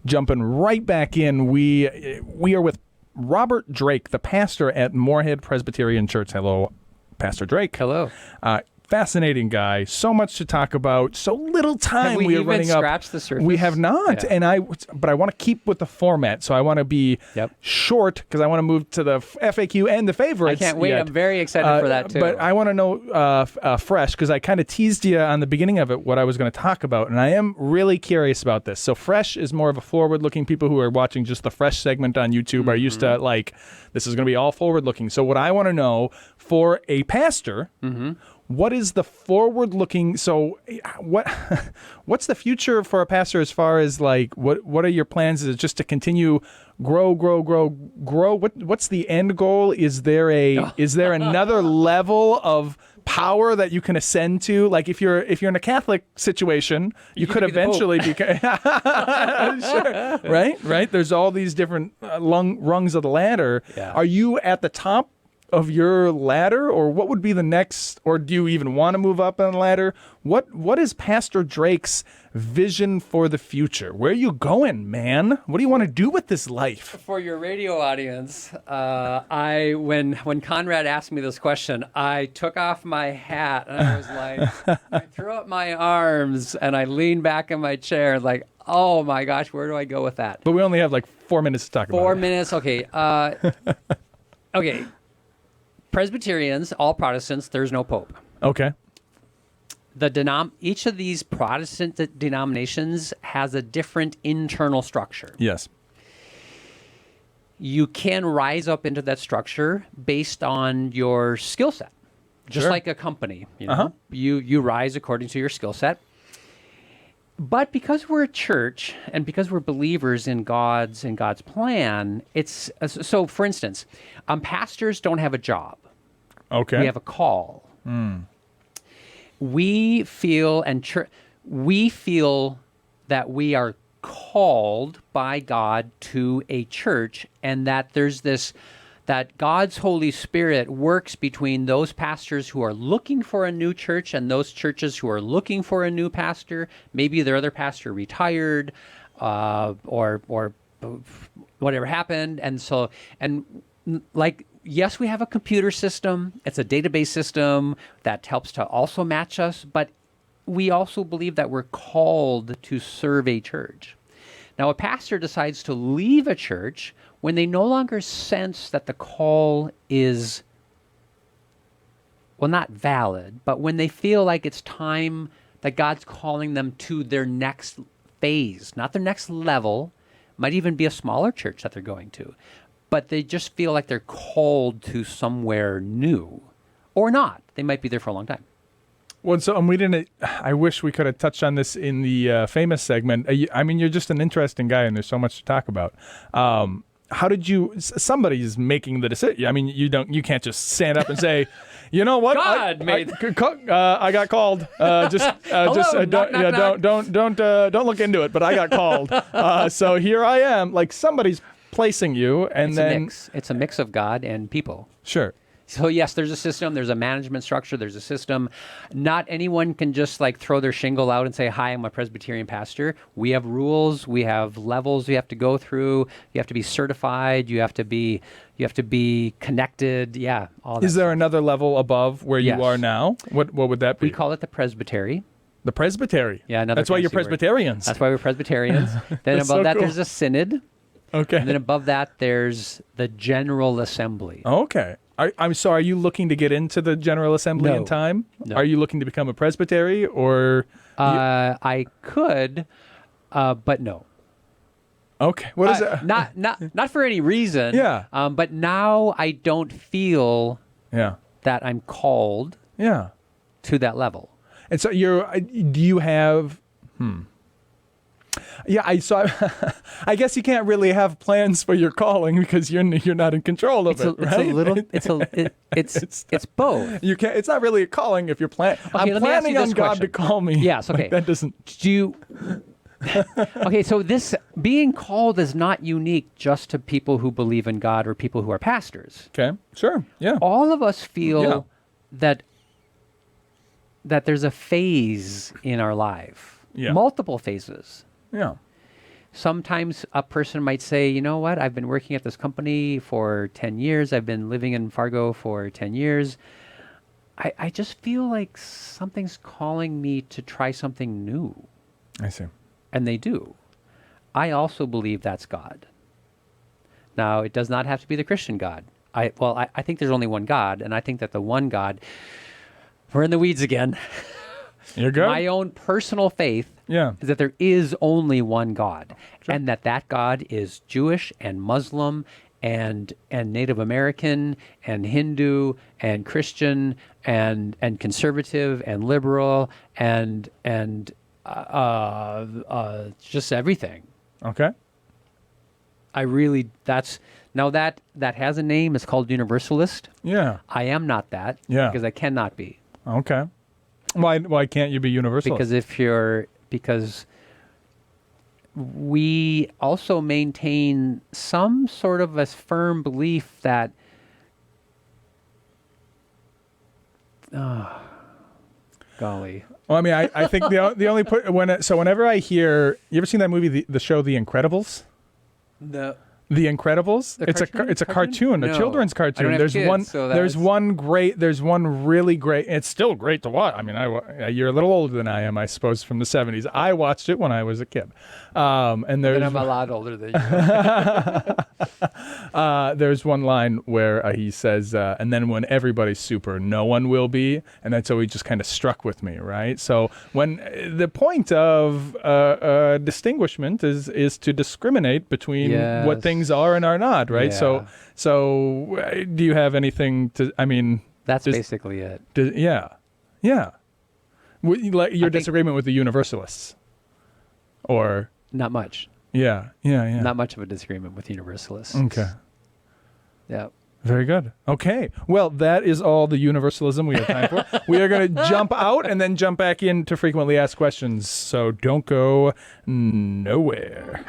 jumping right back in, we are with Robert Drake, the pastor at Moorhead Presbyterian Church. Hello, Pastor Drake. Hello. Fascinating guy. So much to talk about. So little time. Have we are even running up. scratched the surface? We have not. Yeah. But I want to keep with the format. So I want to be short because I want to move to the FAQ and the favorites. I can't wait. I'm very excited for that too. But I want to know fresh because I kind of teased you on the beginning of it what I was going to talk about, and I am really curious about this. So fresh is more of a forward-looking. People who are watching just the fresh segment on YouTube are used to this is going to be all forward-looking. So what I want to know for a pastor. What is the forward-looking? So, what's the future for a pastor as far as what are your plans? Is it just to continue grow? What's the end goal? Is there another level of power that you can ascend to? Like if you're in a Catholic situation, you could eventually be sure, right. There's all these different rungs of the ladder. Yeah. Are you at the top of your ladder, or what would be the next, or do you even want to move up on the ladder? What is Pastor Drake's vision for the future? Where are you going, man? What do you want to do with this life? For your radio audience, when Conrad asked me this question, I took off my hat and I was like, I threw up my arms and I leaned back in my chair like, oh my gosh, where do I go with that? But we only have 4 minutes to talk about it. 4 minutes, okay. Okay. Presbyterians, all Protestants, there's no pope. Okay. Each of these Protestant denominations has a different internal structure. Yes. You can rise up into that structure based on your skill set, just like a company. You know, you rise according to your skill set. But because we're a church and because we're believers in God's plan, it's so. For instance, pastors don't have a job. Okay. We have a call. We feel that we are called by God to a church, and that there's that God's Holy Spirit works between those pastors who are looking for a new church and those churches who are looking for a new pastor. Maybe their other pastor retired, or whatever happened, yes, we have a computer system. It's a database system that helps to also match us, but we also believe that we're called to serve a church. Now, a pastor decides to leave a church when they no longer sense that the call is, well, not valid, but when they feel like it's time that God's calling them to their next phase, not their next level, might even be a smaller church that they're going to. But they just feel like they're called to somewhere new, or not. They might be there for a long time. Well, so we didn't. I wish we could have touched on this in the famous segment. I mean, you're just an interesting guy, and there's so much to talk about. How did you? Somebody's making the decision. I mean, you can't just stand up and say, you know what? God made. I got called. Don't look into it. But I got called. So here I am. Like somebody's placing you, and it's a mix of God and people. Sure. So yes, there's a system, there's a management structure, there's a system. Not anyone can just throw their shingle out and say, hi, I'm a Presbyterian pastor. We have rules, we have levels you have to go through, you have to be certified, you have to be connected, all that. Is there another level above where you are now? What would that be? We call it the presbytery. The presbytery? Yeah, that's why you're Presbyterians. That's why we're Presbyterians. Then above that, there's a synod. Okay. And then above that, there's the General Assembly. Okay. I'm sorry, are you looking to get into the General Assembly in time? No. Are you looking to become a presbytery, or? I could, but no. Okay. What is it? Not for any reason. Yeah. But now I don't feel that I'm called to that level. And so do you have, Yeah, I guess you can't really have plans for your calling because you're not in control of it, right? It's both. You can't. It's not really a calling if you're planning. Okay, I'm planning on God to call me. Yes. Okay. That doesn't. Do you? Okay, so this being called is not unique just to people who believe in God or people who are pastors. Okay. Sure. Yeah. All of us feel that there's a phase in our life. Yeah. Multiple phases. Yeah. sometimes a person might say, you know what, I've been working at this company for 10 years. I've been living in Fargo for 10 years. I just feel like something's calling me to try something new. I see. And they do. I also believe that's God. Now, it does not have to be the Christian God. I think there's only one God, and I think that the one God, we're in the weeds again. You're good. My own personal faith Yeah. is that there is only one God, and that God is Jewish and Muslim and Native American and Hindu and Christian and conservative and liberal and just everything. Okay. That has a name. It's called Universalist. Yeah. I am not that. Yeah. Because I cannot be. Okay. Why can't you be universalist? Because we also maintain some sort of a firm belief that golly. Well, I mean, I think the only whenever I hear, you ever seen that movie, the show The Incredibles? The Incredibles. It's a cartoon, a No. children's I don't cartoon. have There's kids, one. so There's one really great. It's still great to watch. I mean, you're a little older than I am, I suppose, from the '70s. I watched it when I was a kid. And there's I'm a lot older than you. there's one line where he says, and then when everybody's super, no one will be. And that's always just kind of struck with me, right? So when the point of distinguishment is to discriminate between what things are and are not, right? Yeah. So do you have anything to, I mean... That's basically it. Yeah. Like your disagreement with the Universalists? Or... Not much. Yeah. Not much of a disagreement with Universalists. Okay. Yeah. Very good. Okay. Well, that is all the Universalism we have time for. We are going to jump out and then jump back in to frequently asked questions. So don't go nowhere.